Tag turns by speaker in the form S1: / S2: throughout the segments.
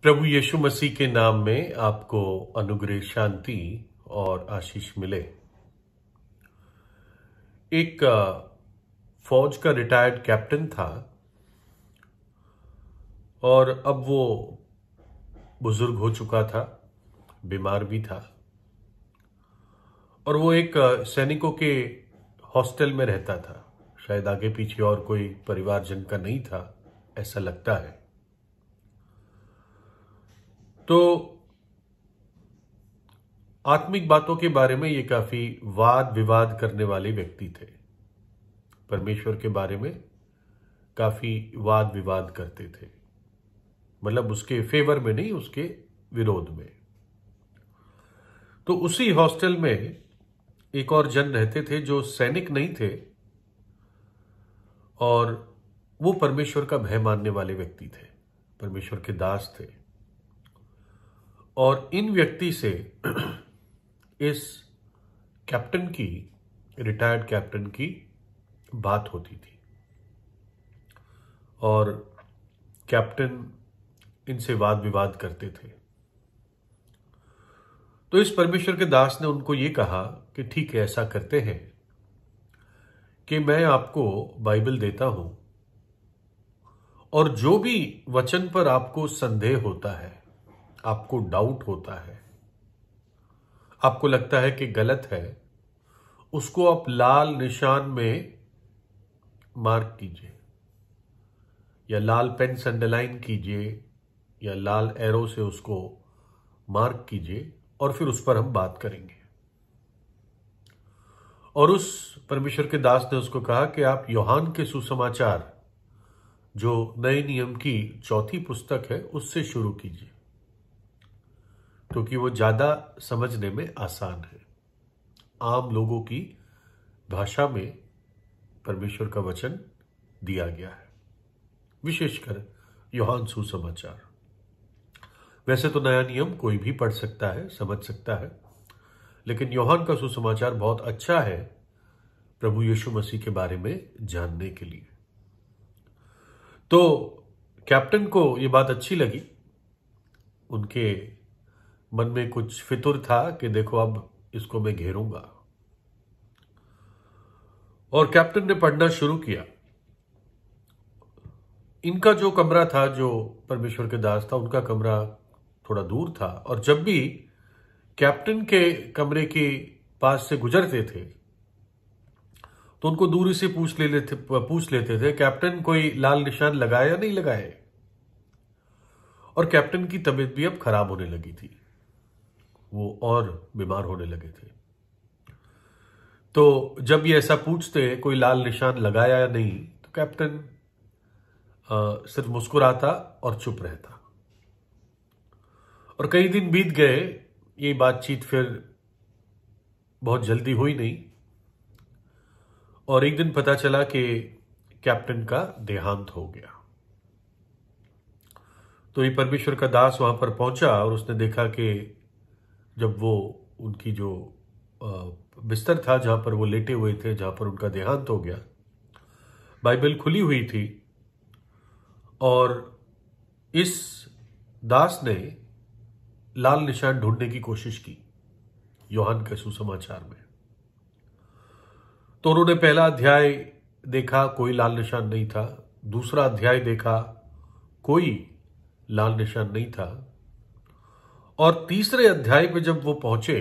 S1: प्रभु यीशु मसीह के नाम में आपको अनुग्रह, शांति और आशीष मिले। एक फौज का रिटायर्ड कैप्टन था और अब वो बुजुर्ग हो चुका था, बीमार भी था और वो एक सैनिकों के हॉस्टल में रहता था। शायद आगे पीछे और कोई परिवारजन का नहीं था, ऐसा लगता है। तो आत्मिक बातों के बारे में ये काफी वाद विवाद करने वाले व्यक्ति थे। परमेश्वर के बारे में काफी वाद विवाद करते थे, मतलब उसके फेवर में नहीं, उसके विरोध में। तो उसी हॉस्टल में एक और जन रहते थे जो सैनिक नहीं थे और वो परमेश्वर का भय मानने वाले व्यक्ति थे, परमेश्वर के दास थे। और इन व्यक्ति से इस कैप्टन की, रिटायर्ड कैप्टन की बात होती थी और कैप्टन इनसे वाद विवाद करते थे। तो इस परमेश्वर के दास ने उनको ये कहा कि ठीक है, ऐसा करते हैं कि मैं आपको बाइबल देता हूं और जो भी वचन पर आपको संदेह होता है, आपको डाउट होता है, आपको लगता है कि गलत है, उसको आप लाल निशान में मार्क कीजिए या लाल पेन से अंडरलाइन कीजिए या लाल एरो से उसको मार्क कीजिए और फिर उस पर हम बात करेंगे। और उस परमेश्वर के दास ने उसको कहा कि आप यूहन्ना के सुसमाचार, जो नए नियम की 4थी पुस्तक है, उससे शुरू कीजिए, क्योंकि वो ज्यादा समझने में आसान है। आम लोगों की भाषा में परमेश्वर का वचन दिया गया है, विशेषकर यूहन्ना सुसमाचार। वैसे तो नया नियम कोई भी पढ़ सकता है, समझ सकता है, लेकिन यूहन्ना का सुसमाचार बहुत अच्छा है प्रभु यीशु मसीह के बारे में जानने के लिए। तो कैप्टन को ये बात अच्छी लगी। उनके मन में कुछ फितुर था कि देखो अब इसको मैं घेरूंगा। और कैप्टन ने पढ़ना शुरू किया। इनका जो कमरा था, जो परमेश्वर के दास था, उनका कमरा थोड़ा दूर था और जब भी कैप्टन के कमरे के पास से गुजरते थे तो उनको दूरी से पूछ लेते थे, कैप्टन कोई लाल निशान लगाए या नहीं लगाए। और कैप्टन की तबीयत भी अब खराब होने लगी थी, वो और बीमार होने लगे थे। तो जब ये ऐसा पूछते कोई लाल निशान लगाया या नहीं, तो कैप्टन सिर्फ मुस्कुराता और चुप रहता। और कई दिन बीत गए, ये बातचीत फिर बहुत जल्दी हुई नहीं और एक दिन पता चला कि कैप्टन का देहांत हो गया। तो ये परमेश्वर का दास वहां पर पहुंचा और उसने देखा कि जब वो उनकी जो बिस्तर था, जहां पर वो लेटे हुए थे, जहां पर उनका देहांत हो गया, बाइबल खुली हुई थी और इस दास ने लाल निशान ढूंढने की कोशिश की यूहन्ना के सुसमाचार में। तो उन्होंने पहला अध्याय देखा, कोई लाल निशान नहीं था। दूसरा अध्याय देखा, कोई लाल निशान नहीं था। और तीसरे अध्याय पे जब वो पहुंचे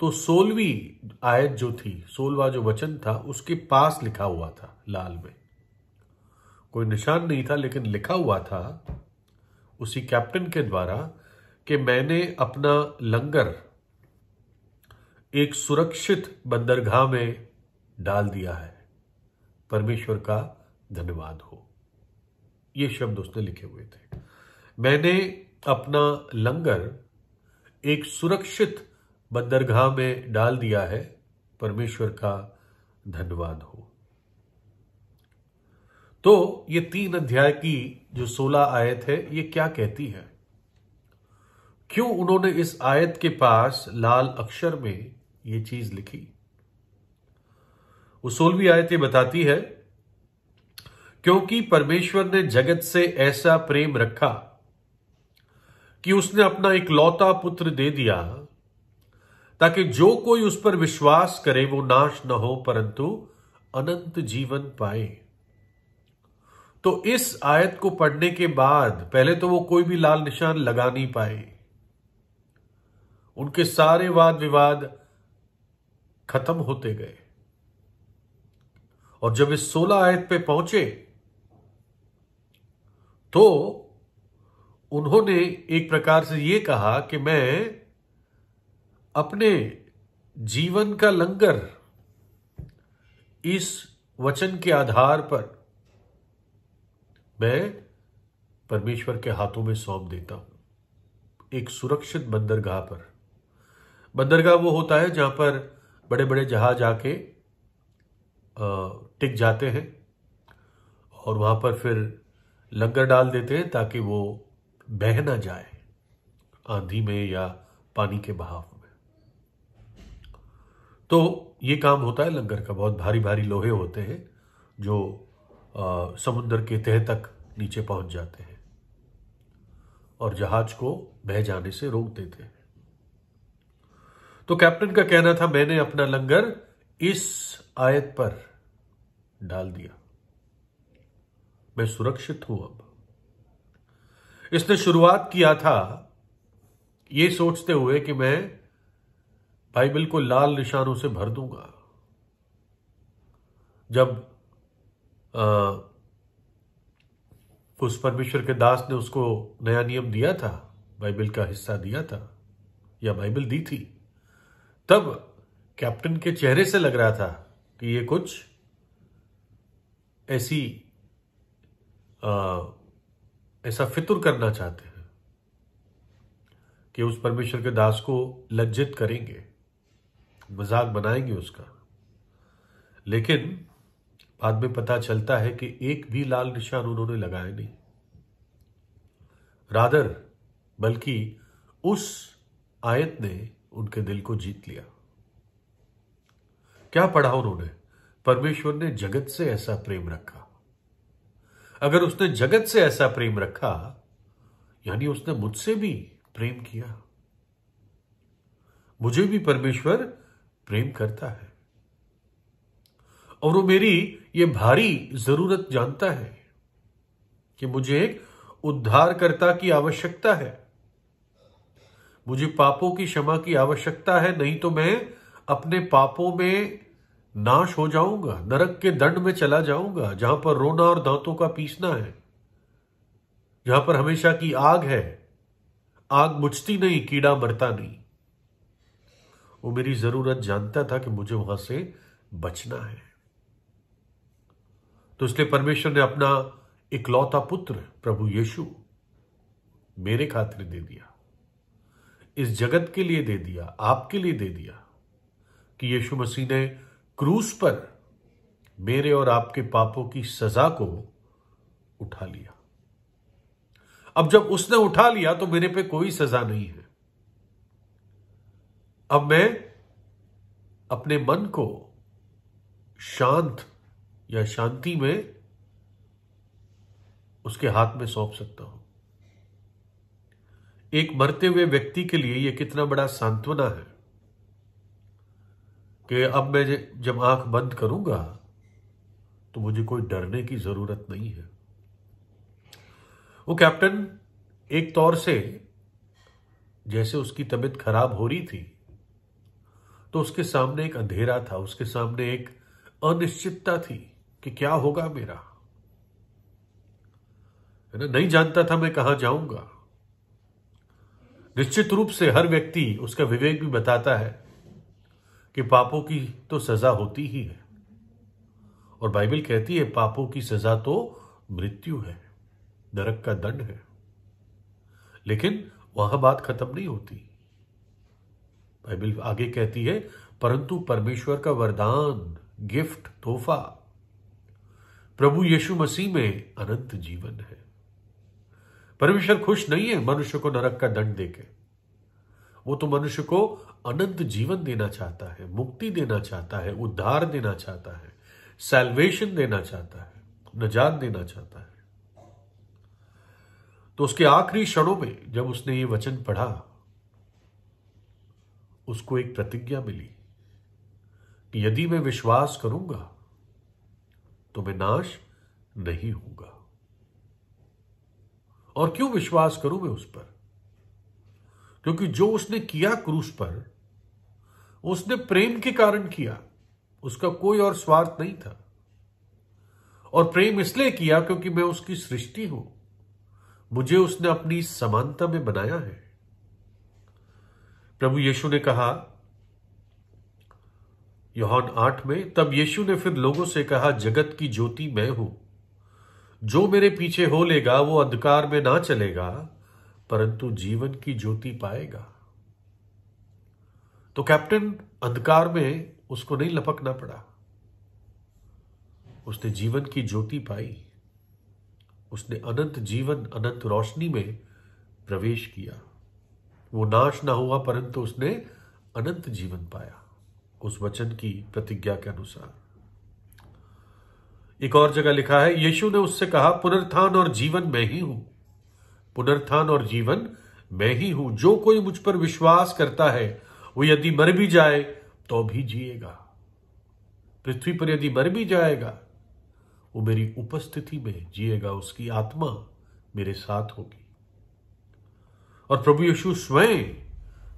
S1: तो 16वीं आयत जो थी, 16वां जो वचन था, उसके पास लिखा हुआ था लाल में। कोई निशान नहीं था, लेकिन लिखा हुआ था उसी कैप्टन के द्वारा कि मैंने अपना लंगर एक सुरक्षित बंदरगाह में डाल दिया है, परमेश्वर का धन्यवाद हो। ये शब्द उसने लिखे हुए थे, मैंने अपना लंगर एक सुरक्षित बंदरगाह में डाल दिया है, परमेश्वर का धन्यवाद हो। तो ये 3 अध्याय की जो 16 आयत है, ये क्या कहती है? क्यों उन्होंने इस आयत के पास लाल अक्षर में ये चीज लिखी? वो 16वीं आयत ये बताती है, क्योंकि परमेश्वर ने जगत से ऐसा प्रेम रखा कि उसने अपना इकलौता पुत्र दे दिया ताकि जो कोई उस पर विश्वास करे वो नाश न हो परंतु अनंत जीवन पाए। तो इस आयत को पढ़ने के बाद पहले तो वो कोई भी लाल निशान लगा नहीं पाए, उनके सारे वाद विवाद खत्म होते गए। और जब इस 16 आयत पे पहुंचे तो उन्होंने एक प्रकार से यह कहा कि मैं अपने जीवन का लंगर इस वचन के आधार पर मैं परमेश्वर के हाथों में सौंप देता हूं। एक सुरक्षित बंदरगाह पर, बंदरगाह वो होता है जहां पर बड़े बड़े जहाज आके टिक जाते हैं और वहां पर फिर लंगर डाल देते हैं ताकि वो बह ना जाए आंधी में या पानी के बहाव में। तो ये काम होता है लंगर का। बहुत भारी भारी लोहे होते हैं जो समुद्र के तह तक नीचे पहुंच जाते हैं और जहाज को बह जाने से रोक देते हैं। तो कैप्टन का कहना था मैंने अपना लंगर इस आयत पर डाल दिया, मैं सुरक्षित हूं। अब इसने शुरुआत किया था ये सोचते हुए कि मैं बाइबल को लाल निशानों से भर दूंगा। जब उस परमेश्वर के दास ने उसको नया नियम दिया था, बाइबल का हिस्सा दिया था या बाइबल दी थी, तब कैप्टन के चेहरे से लग रहा था कि ये कुछ ऐसा फितुर करना चाहते हैं कि उस परमेश्वर के दास को लज्जित करेंगे, मजाक बनाएंगे उसका। लेकिन बाद में पता चलता है कि एक भी लाल निशान उन्होंने लगाया नहीं, रादर बल्कि उस आयत ने उनके दिल को जीत लिया। क्या पढ़ा उन्होंने? परमेश्वर ने जगत से ऐसा प्रेम रखा। अगर उसने जगत से ऐसा प्रेम रखा यानी उसने मुझसे भी प्रेम किया। मुझे भी परमेश्वर प्रेम करता है और वो मेरी ये भारी जरूरत जानता है कि मुझे एक उद्धारकर्ता की आवश्यकता है, मुझे पापों की क्षमा की आवश्यकता है, नहीं तो मैं अपने पापों में नाश हो जाऊंगा, नरक के दंड में चला जाऊंगा जहां पर रोना और दांतों का पीसना है, जहां पर हमेशा की आग है, आग बुझती नहीं, कीड़ा मरता नहीं। वो मेरी जरूरत जानता था कि मुझे वहां से बचना है। तो इसलिए परमेश्वर ने अपना इकलौता पुत्र प्रभु यीशु मेरे खातिर दे दिया, इस जगत के लिए दे दिया, आपके लिए दे दिया कि यीशु मसीह ने क्रूस पर मेरे और आपके पापों की सजा को उठा लिया। अब जब उसने उठा लिया तो मेरे पे कोई सजा नहीं है। अब मैं अपने मन को शांत या शांति में उसके हाथ में सौंप सकता हूं। एक मरते हुए व्यक्ति के लिए यह कितना बड़ा सांत्वना है कि अब मैं जब आंख बंद करूंगा तो मुझे कोई डरने की जरूरत नहीं है। वो कैप्टन एक तौर से जैसे उसकी तबीयत खराब हो रही थी तो उसके सामने एक अंधेरा था, उसके सामने एक अनिश्चितता थी कि क्या होगा मेरा, है ना। नहीं जानता था मैं कहां जाऊंगा। निश्चित रूप से हर व्यक्ति, उसका विवेक भी बताता है कि पापों की तो सजा होती ही है और बाइबल कहती है पापों की सजा तो मृत्यु है, नरक का दंड है। लेकिन वहां बात खत्म नहीं होती। बाइबल आगे कहती है परंतु परमेश्वर का वरदान, गिफ्ट, तोहफा प्रभु यीशु मसीह में अनंत जीवन है। परमेश्वर खुश नहीं है मनुष्य को नरक का दंड देके, वो तो मनुष्य को अनंत जीवन देना चाहता है, मुक्ति देना चाहता है, उद्धार देना चाहता है, सैल्वेशन देना चाहता है, नजात देना चाहता है। तो उसके आखिरी क्षणों में जब उसने ये वचन पढ़ा, उसको एक प्रतिज्ञा मिली कि यदि मैं विश्वास करूंगा तो मैं नाश नहीं होऊंगा। और क्यों विश्वास करूं मैं उस पर? क्योंकि जो उसने किया क्रूस पर, उसने प्रेम के कारण किया, उसका कोई और स्वार्थ नहीं था। और प्रेम इसलिए किया क्योंकि मैं उसकी सृष्टि हूं, मुझे उसने अपनी समानता में बनाया है। प्रभु यीशु ने कहा यूहन्ना 8 में, तब यीशु ने फिर लोगों से कहा, जगत की ज्योति मैं हूं, जो मेरे पीछे हो लेगा वो अंधकार में ना चलेगा परंतु जीवन की ज्योति पाएगा। तो कैप्टन अंधकार में उसको नहीं लपकना पड़ा, उसने जीवन की ज्योति पाई, उसने अनंत जीवन, अनंत रोशनी में प्रवेश किया। वो नाश ना हुआ परंतु उसने अनंत जीवन पाया, उस वचन की प्रतिज्ञा के अनुसार। एक और जगह लिखा है, यीशु ने उससे कहा, पुनरुत्थान और जीवन मैं ही हूं, पुनरुत्थान और जीवन मैं ही हूं। जो कोई मुझ पर विश्वास करता है वो यदि मर भी जाए तो भी जिएगा। पृथ्वी पर यदि मर भी जाएगा वो मेरी उपस्थिति में जिएगा, उसकी आत्मा मेरे साथ होगी। और प्रभु यीशु स्वयं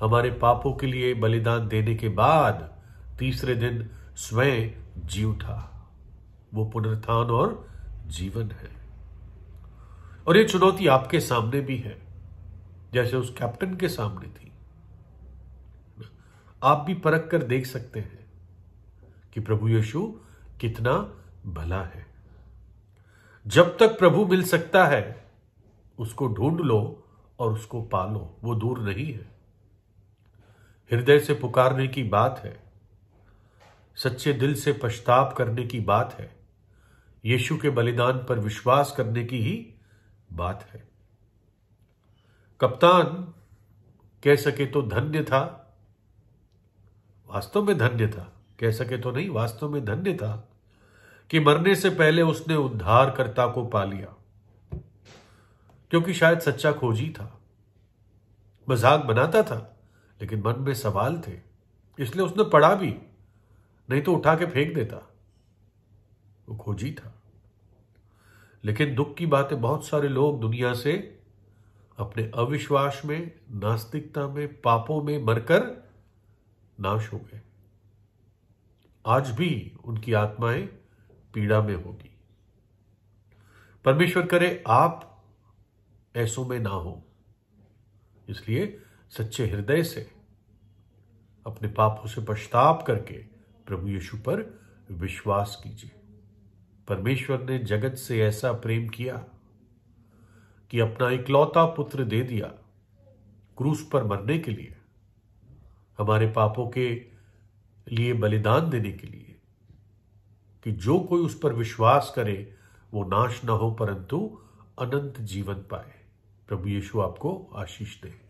S1: हमारे पापों के लिए बलिदान देने के बाद तीसरे दिन स्वयं जी उठा। वो पुनरुत्थान और जीवन है। और ये चुनौती आपके सामने भी है, जैसे उस कैप्टन के सामने थी। आप भी परख कर देख सकते हैं कि प्रभु यीशु कितना भला है। जब तक प्रभु मिल सकता है उसको ढूंढ लो और उसको पालो, वो दूर नहीं है। हृदय से पुकारने की बात है, सच्चे दिल से पश्चाताप करने की बात है, यीशु के बलिदान पर विश्वास करने की ही बात है। कप्तान कह सके तो धन्य था, वास्तव में धन्य था, कह सके तो नहीं, वास्तव में धन्य था कि मरने से पहले उसने उद्धारकर्ता को पा लिया, क्योंकि शायद सच्चा खोजी था, मजाक बनाता था लेकिन मन में सवाल थे, इसलिए उसने पढ़ा भी, नहीं तो उठा के फेंक देता। वो खोजी था। लेकिन दुख की बात है, बहुत सारे लोग दुनिया से अपने अविश्वास में, नास्तिकता में, पापों में मरकर नाश हो गए। आज भी उनकी आत्माएं पीड़ा में होगी। परमेश्वर करे आप ऐसों में ना हो, इसलिए सच्चे हृदय से अपने पापों से पश्चाताप करके प्रभु यीशु पर विश्वास कीजिए। परमेश्वर ने जगत से ऐसा प्रेम किया कि अपना इकलौता पुत्र दे दिया क्रूस पर मरने के लिए, हमारे पापों के लिए बलिदान देने के लिए, कि जो कोई उस पर विश्वास करे वो नाश न हो परंतु अनंत जीवन पाए। प्रभु यीशु आपको आशीष दे।